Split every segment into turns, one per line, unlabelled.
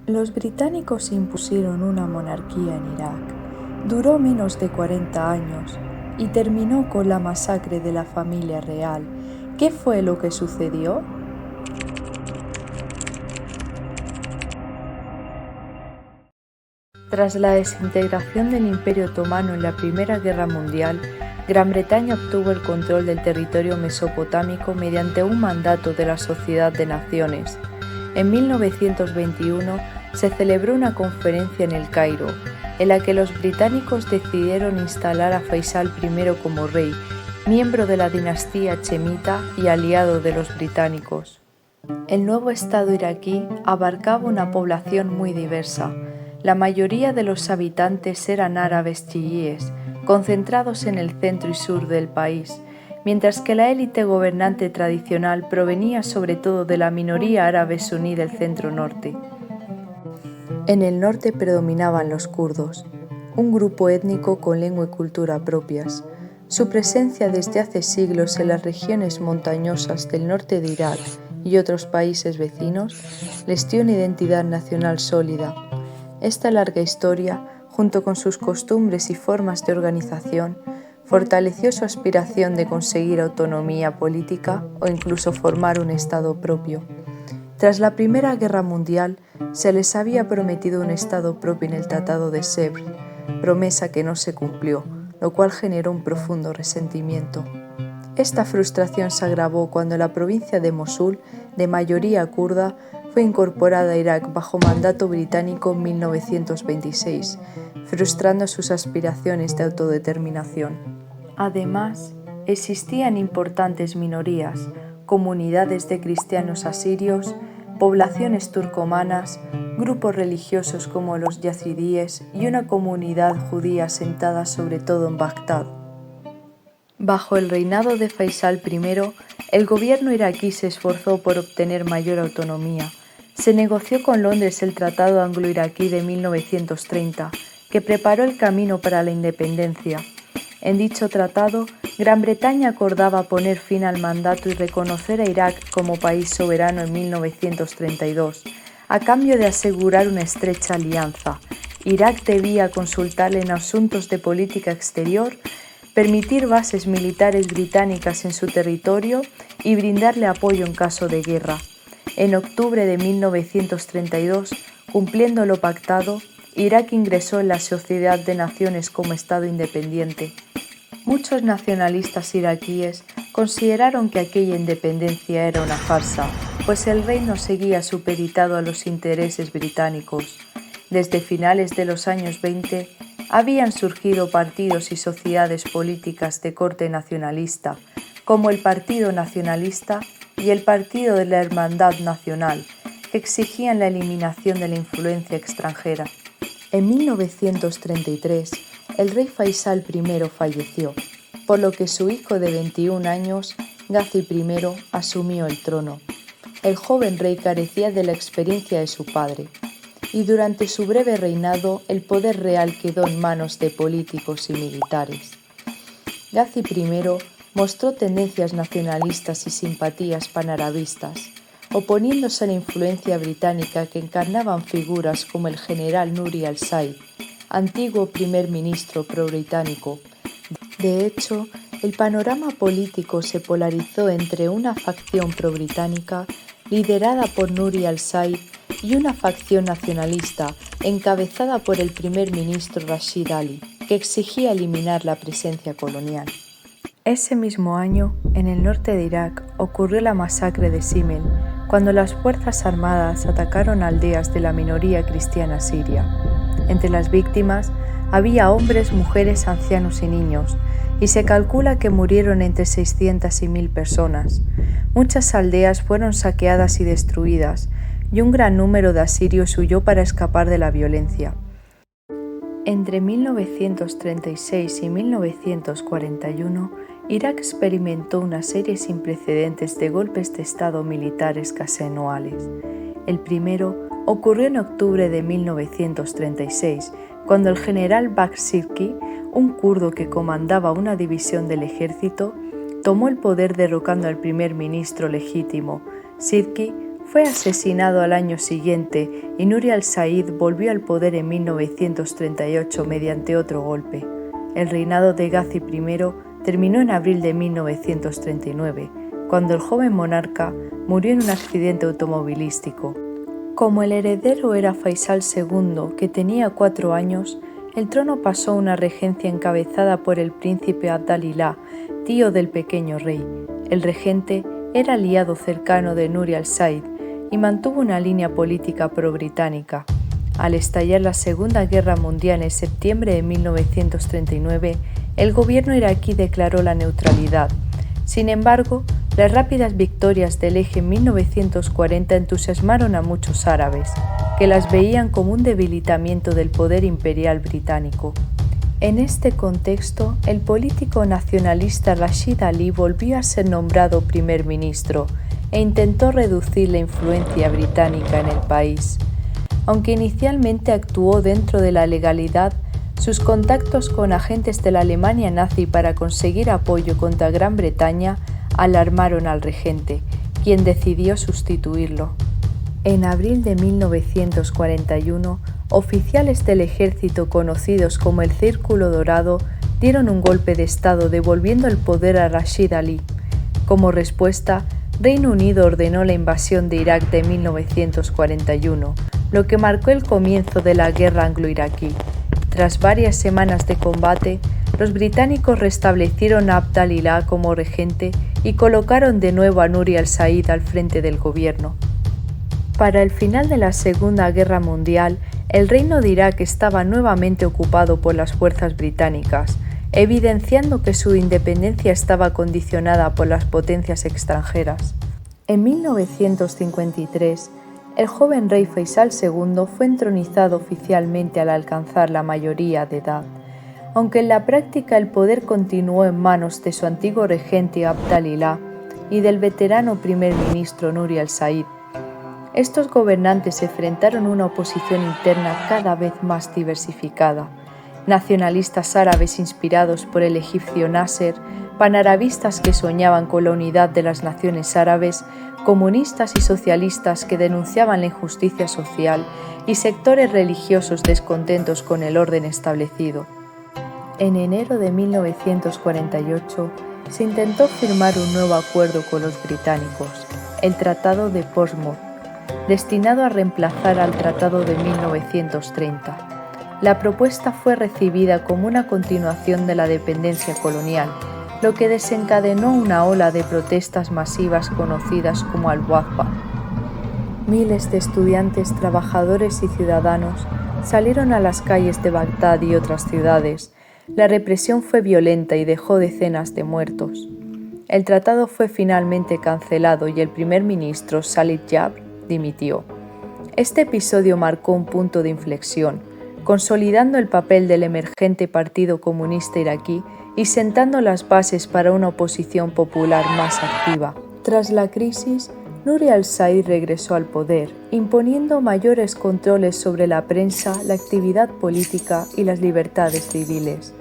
Los británicos impusieron una monarquía en Irak. Duró menos de 40 años y terminó con la masacre de la familia real. ¿Qué fue lo que sucedió? Tras la desintegración del Imperio Otomano en la Primera Guerra Mundial, Gran Bretaña obtuvo el control del territorio mesopotámico mediante un mandato de la Sociedad de Naciones. En 1921 se celebró una conferencia en El Cairo, en la que los británicos decidieron instalar a Faisal I como rey, miembro de la dinastía chemita y aliado de los británicos. El nuevo Estado iraquí abarcaba una población muy diversa. La mayoría de los habitantes eran árabes chiíes, concentrados en el centro y sur del país, mientras que la élite gobernante tradicional provenía sobre todo de la minoría árabe suní del centro-norte. En el norte predominaban los kurdos, un grupo étnico con lengua y cultura propias. Su presencia desde hace siglos en las regiones montañosas del norte de Irak y otros países vecinos les dio una identidad nacional sólida. Esta larga historia, junto con sus costumbres y formas de organización, fortaleció su aspiración de conseguir autonomía política o incluso formar un Estado propio. Tras la Primera Guerra Mundial, se les había prometido un Estado propio en el Tratado de Sèvres, promesa que no se cumplió, lo cual generó un profundo resentimiento. Esta frustración se agravó cuando la provincia de Mosul, de mayoría kurda, fue incorporada a Irak bajo mandato británico en 1926, frustrando sus aspiraciones de autodeterminación. Además, existían importantes minorías, comunidades de cristianos asirios, poblaciones turcomanas, grupos religiosos como los yazidíes y una comunidad judía asentada sobre todo en Bagdad. Bajo el reinado de Faisal I, el gobierno iraquí se esforzó por obtener mayor autonomía. Se negoció con Londres el Tratado Anglo-Iraquí de 1930, que preparó el camino para la independencia. En dicho tratado, Gran Bretaña acordaba poner fin al mandato y reconocer a Irak como país soberano en 1932, a cambio de asegurar una estrecha alianza. Irak debía consultarle en asuntos de política exterior, permitir bases militares británicas en su territorio y brindarle apoyo en caso de guerra. En octubre de 1932, cumpliendo lo pactado, Irak ingresó en la Sociedad de Naciones como Estado independiente. Muchos nacionalistas iraquíes consideraron que aquella independencia era una farsa, pues el reino seguía supeditado a los intereses británicos. Desde finales de los años 20, habían surgido partidos y sociedades políticas de corte nacionalista, como el Partido Nacionalista y el Partido de la Hermandad Nacional, que exigían la eliminación de la influencia extranjera. En 1933, el rey Faisal I falleció, por lo que su hijo de 21 años, Gazi I, asumió el trono. El joven rey carecía de la experiencia de su padre, y durante su breve reinado el poder real quedó en manos de políticos y militares. Gazi I mostró tendencias nacionalistas y simpatías panarabistas, oponiéndose a la influencia británica que encarnaban figuras como el general Nuri al-Said, antiguo primer ministro pro-británico. De hecho, el panorama político se polarizó entre una facción pro-británica liderada por Nuri al-Said y una facción nacionalista encabezada por el primer ministro Rashid Ali, que exigía eliminar la presencia colonial. Ese mismo año, en el norte de Irak, ocurrió la masacre de Simel, cuando las fuerzas armadas atacaron aldeas de la minoría cristiana siria. Entre las víctimas había hombres, mujeres, ancianos y niños, y se calcula que murieron entre 600 y 1000 personas. Muchas aldeas fueron saqueadas y destruidas, y un gran número de asirios huyó para escapar de la violencia. Entre 1936 y 1941, Irak experimentó una serie sin precedentes de golpes de Estado militares casi anuales. El primero ocurrió en octubre de 1936, cuando el general Bakr Sirki, un kurdo que comandaba una división del ejército, tomó el poder derrocando al primer ministro legítimo. Sirki Fue asesinado al año siguiente y Nuri al-Said volvió al poder en 1938 mediante otro golpe. El reinado de Ghazi I terminó en abril de 1939, cuando el joven monarca murió en un accidente automovilístico. Como el heredero era Faisal II, que tenía 4 años, el trono pasó a una regencia encabezada por el príncipe Abdalillah, tío del pequeño rey. El regente era aliado cercano de Nuri al-Said y mantuvo una línea política pro-británica. Al estallar la Segunda Guerra Mundial en septiembre de 1939, el gobierno iraquí declaró la neutralidad. Sin embargo, las rápidas victorias del Eje en 1940 entusiasmaron a muchos árabes, que las veían como un debilitamiento del poder imperial británico. En este contexto, el político nacionalista Rashid Ali volvió a ser nombrado primer ministro e intentó reducir la influencia británica en el país. Aunque inicialmente actuó dentro de la legalidad, sus contactos con agentes de la Alemania nazi para conseguir apoyo contra Gran Bretaña alarmaron al regente, quien decidió sustituirlo. En abril de 1941, oficiales del ejército conocidos como el Círculo Dorado dieron un golpe de estado devolviendo el poder a Rashid Ali. Como respuesta, Reino Unido ordenó la invasión de Irak de 1941, lo que marcó el comienzo de la guerra anglo-iraquí. Tras varias semanas de combate, los británicos restablecieron a Abdalillah como regente y colocaron de nuevo a Nuri al-Said al frente del gobierno. Para el final de la Segunda Guerra Mundial, el reino de Irak estaba nuevamente ocupado por las fuerzas británicas, evidenciando que su independencia estaba condicionada por las potencias extranjeras. En 1953, el joven rey Faisal II fue entronizado oficialmente al alcanzar la mayoría de edad, aunque en la práctica el poder continuó en manos de su antiguo regente Abdalillah y del veterano primer ministro Nuri al-Said. Estos gobernantes se enfrentaron a una oposición interna cada vez más diversificada: nacionalistas árabes inspirados por el egipcio Nasser, panarabistas que soñaban con la unidad de las naciones árabes, comunistas y socialistas que denunciaban la injusticia social y sectores religiosos descontentos con el orden establecido. En enero de 1948 se intentó firmar un nuevo acuerdo con los británicos, el Tratado de Portsmouth, destinado a reemplazar al Tratado de 1930. La propuesta fue recibida como una continuación de la dependencia colonial, lo que desencadenó una ola de protestas masivas conocidas como al-Wathba. Miles de estudiantes, trabajadores y ciudadanos salieron a las calles de Bagdad y otras ciudades. La represión fue violenta y dejó decenas de muertos. El tratado fue finalmente cancelado y el primer ministro Salih Jabr dimitió. Este episodio marcó un punto de inflexión, consolidando el papel del emergente Partido Comunista iraquí y sentando las bases para una oposición popular más activa. Tras la crisis, Nuri al-Said regresó al poder, imponiendo mayores controles sobre la prensa, la actividad política y las libertades civiles.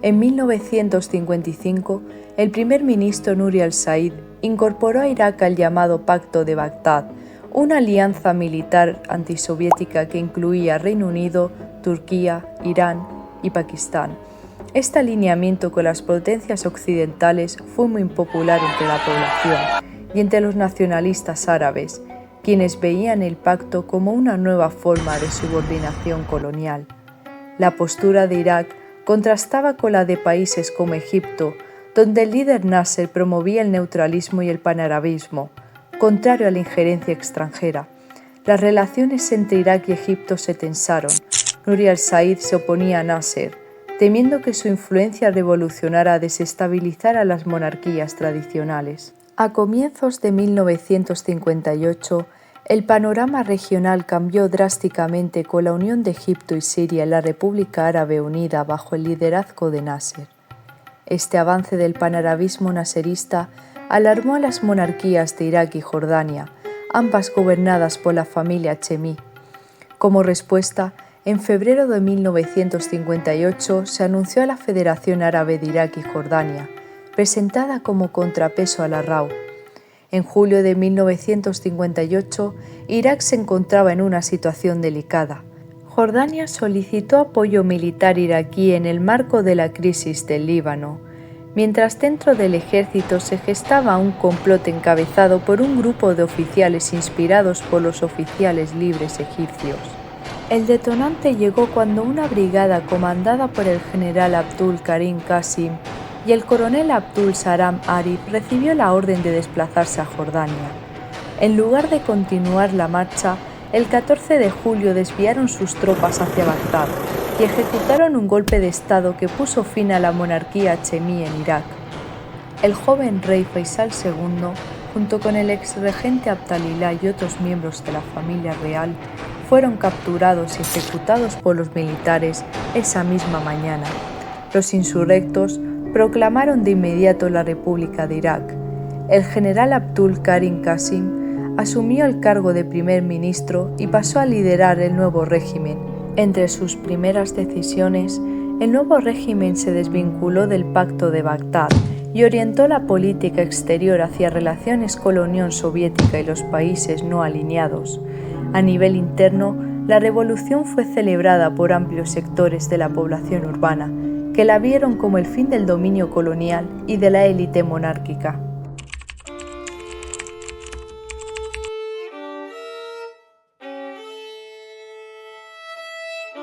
En 1955, el primer ministro Nuri al-Said incorporó a Irak al llamado Pacto de Bagdad, una alianza militar antisoviética que incluía Reino Unido, Turquía, Irán y Pakistán. Este alineamiento con las potencias occidentales fue muy impopular entre la población y entre los nacionalistas árabes, quienes veían el pacto como una nueva forma de subordinación colonial. La postura de Irak contrastaba con la de países como Egipto, donde el líder Nasser promovía el neutralismo y el panarabismo, contrario a la injerencia extranjera. Las relaciones entre Irak y Egipto se tensaron. Nuri al-Said se oponía a Nasser, temiendo que su influencia revolucionara desestabilizara las monarquías tradicionales. A comienzos de 1958, el panorama regional cambió drásticamente con la unión de Egipto y Siria en la República Árabe Unida bajo el liderazgo de Nasser. Este avance del panarabismo naserista alarmó a las monarquías de Irak y Jordania, ambas gobernadas por la familia Hachemí. Como respuesta, en febrero de 1958 se anunció a la Federación Árabe de Irak y Jordania, presentada como contrapeso a la RAU. En julio de 1958, Irak se encontraba en una situación delicada. Jordania solicitó apoyo militar iraquí en el marco de la crisis del Líbano, mientras dentro del ejército se gestaba un complot encabezado por un grupo de oficiales inspirados por los oficiales libres egipcios. El detonante llegó cuando una brigada comandada por el general Abdul Karim Qasim y el coronel Abdul Salam Arif recibió la orden de desplazarse a Jordania. En lugar de continuar la marcha, el 14 de julio desviaron sus tropas hacia Bagdad y ejecutaron un golpe de estado que puso fin a la monarquía hachemí en Irak. El joven rey Faisal II, junto con el exregente Abdalilá y otros miembros de la familia real, fueron capturados y ejecutados por los militares esa misma mañana. Los insurrectos proclamaron de inmediato la República de Irak. El general Abdul Karim Qasim asumió el cargo de primer ministro y pasó a liderar el nuevo régimen. Entre sus primeras decisiones, el nuevo régimen se desvinculó del Pacto de Bagdad y orientó la política exterior hacia relaciones con la Unión Soviética y los países no alineados. A nivel interno, la revolución fue celebrada por amplios sectores de la población urbana, que la vieron como el fin del dominio colonial y de la élite monárquica.